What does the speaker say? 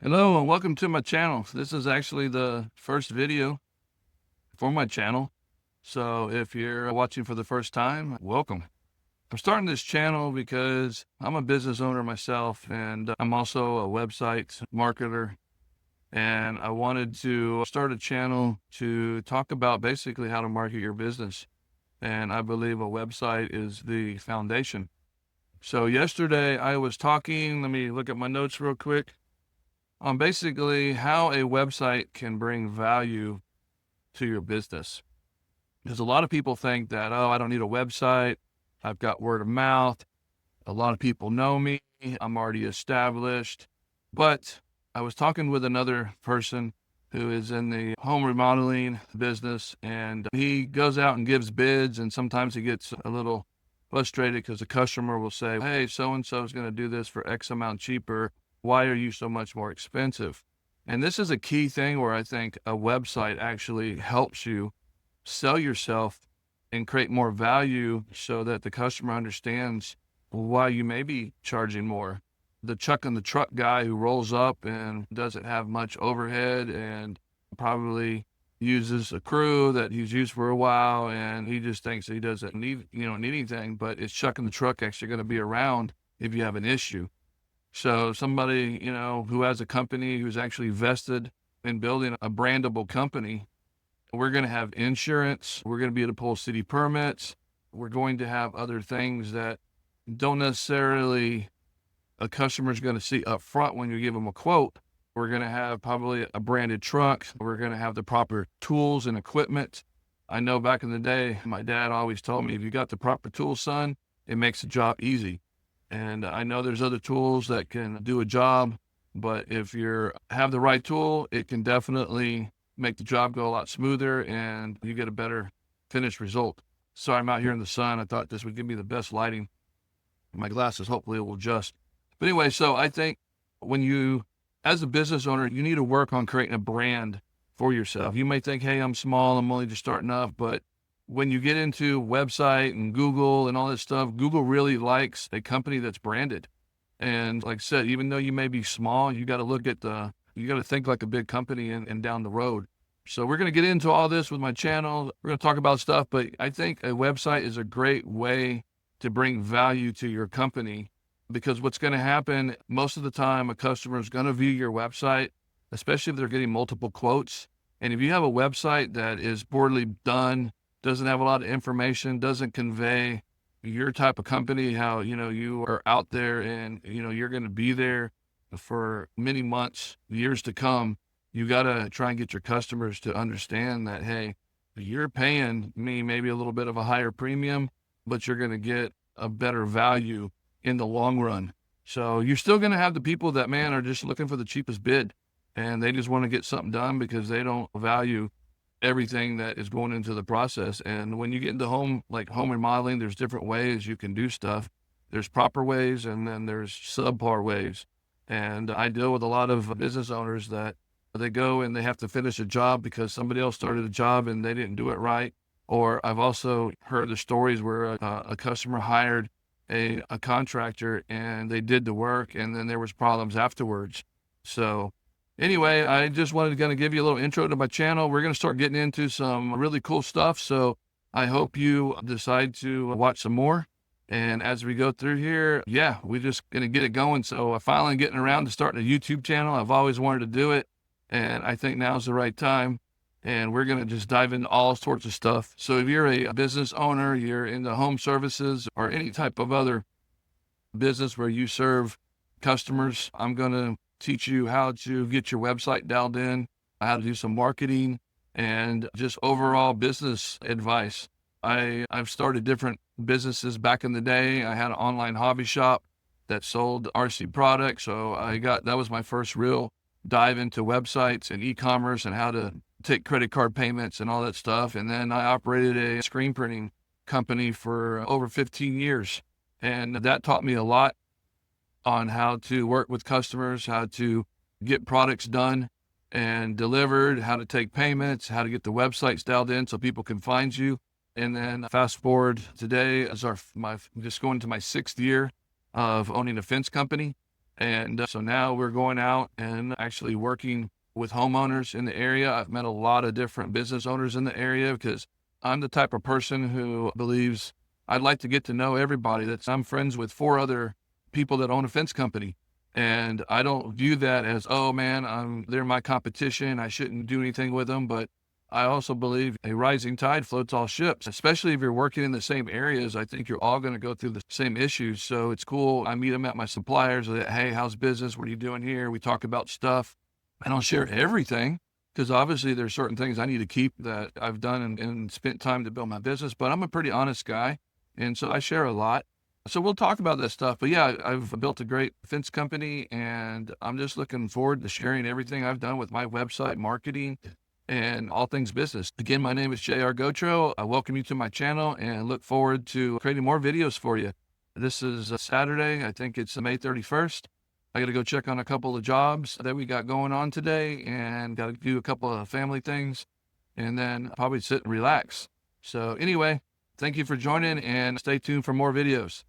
Hello and welcome to my channel. This is actually the first video for my channel. So if you're watching for the first time, welcome. I'm starting this channel because I'm a business owner myself and I'm also a website marketer. And I wanted to start a channel to talk about basically how to market your business. And I believe a website is the foundation. So yesterday I was talking, let me look at my notes real quick, on basically how a website can bring value to your business. Because a lot of people think that, oh, I don't need a website. I've got word of mouth. A lot of people know me. I'm already established. But I was talking with another person who is in the home remodeling business, and he goes out and gives bids, and sometimes he gets a little frustrated because the customer will say, hey, so-and-so is going to do this for X amount cheaper. Why are you so much more expensive? And this is a key thing where I think a website actually helps you sell yourself and create more value so that the customer understands why you may be charging more. The chuck in the truck guy who rolls up and doesn't have much overhead and probably uses a crew that he's used for a while, and he just thinks he doesn't need anything, but is chuck in the truck actually going to be around if you have an issue? So somebody, who has a company who's actually vested in building a brandable company, we're going to have insurance. We're going to be able to pull city permits. We're going to have other things that don't necessarily a customer's going to see up front when you give them a quote. We're going to have probably a branded truck. We're going to have the proper tools and equipment. I know back in the day, my dad always told me, if you got the proper tools, son, it makes the job easy. And I know there's other tools that can do a job, but if you have the right tool, it can definitely make the job go a lot smoother and you get a better finished result. Sorry, I'm out here in the sun. I thought this would give me the best lighting. My glasses, hopefully it will adjust. But anyway, so I think when you, as a business owner, you need to work on creating a brand for yourself. You may think, hey, I'm small, I'm only just starting off, but when you get into website and Google and all this stuff, Google really likes a company that's branded. And like I said, even though you may be small, you got to you got to think like a big company and down the road. So we're going to get into all this with my channel. We're going to talk about stuff, but I think a website is a great way to bring value to your company, because what's going to happen most of the time, a customer is going to view your website, especially if they're getting multiple quotes. And if you have a website that is poorly done, doesn't have a lot of information, doesn't convey your type of company, how, you are out there and, you're going to be there for many months, years to come, you got to try and get your customers to understand that, hey, you're paying me maybe a little bit of a higher premium, but you're going to get a better value in the long run. So you're still going to have the people that, man, are just looking for the cheapest bid and they just want to get something done because they don't value everything that is going into the process. And when you get into home remodeling, there's different ways you can do stuff. There's proper ways and then there's subpar ways. And I deal with a lot of business owners that they go and they have to finish a job because somebody else started a job and they didn't do it right. Or I've also heard the stories where a customer hired a contractor and they did the work and then there was problems afterwards. So anyway, I just wanted to give you a little intro to my channel. We're going to start getting into some really cool stuff. So I hope you decide to watch some more. And as we go through here, yeah, we're just going to get it going. So I finally getting around to starting a YouTube channel. I've always wanted to do it. And I think now's the right time. And we're going to just dive into all sorts of stuff. So if you're a business owner, you're into home services or any type of other business where you serve customers, I'm going to teach you how to get your website dialed in, how to do some marketing, and just overall business advice. I've started different businesses back in the day. I had an online hobby shop that sold RC products. So that was my first real dive into websites and e-commerce and how to take credit card payments and all that stuff. And then I operated a screen printing company for over 15 years. And that taught me a lot on how to work with customers, how to get products done and delivered, how to take payments, how to get the websites dialed in so people can find you. And then fast forward today is just going to my 6th year of owning a fence company. And so now we're going out and actually working with homeowners in the area. I've met a lot of different business owners in the area because I'm the type of person who believes I'd like to get to know everybody. I'm friends with 4 other people that own a fence company. And I don't view that as, oh man, they're my competition. I shouldn't do anything with them. But I also believe a rising tide floats all ships, especially if you're working in the same areas. I think you're all going to go through the same issues. So it's cool. I meet them at my suppliers. Hey, how's business? What are you doing here? We talk about stuff. I don't share everything because obviously there's certain things I need to keep that I've done and spent time to build my business, but I'm a pretty honest guy. And so I share a lot. So we'll talk about that stuff. But yeah, I've built a great fence company and I'm just looking forward to sharing everything I've done with my website marketing and all things business. Again, my name is J.R. Gautreaux. I welcome you to my channel and look forward to creating more videos for you. This is a Saturday. I think it's May 31st. I got to go check on a couple of jobs that we got going on today and got to do a couple of family things and then probably sit and relax. So anyway, thank you for joining and stay tuned for more videos.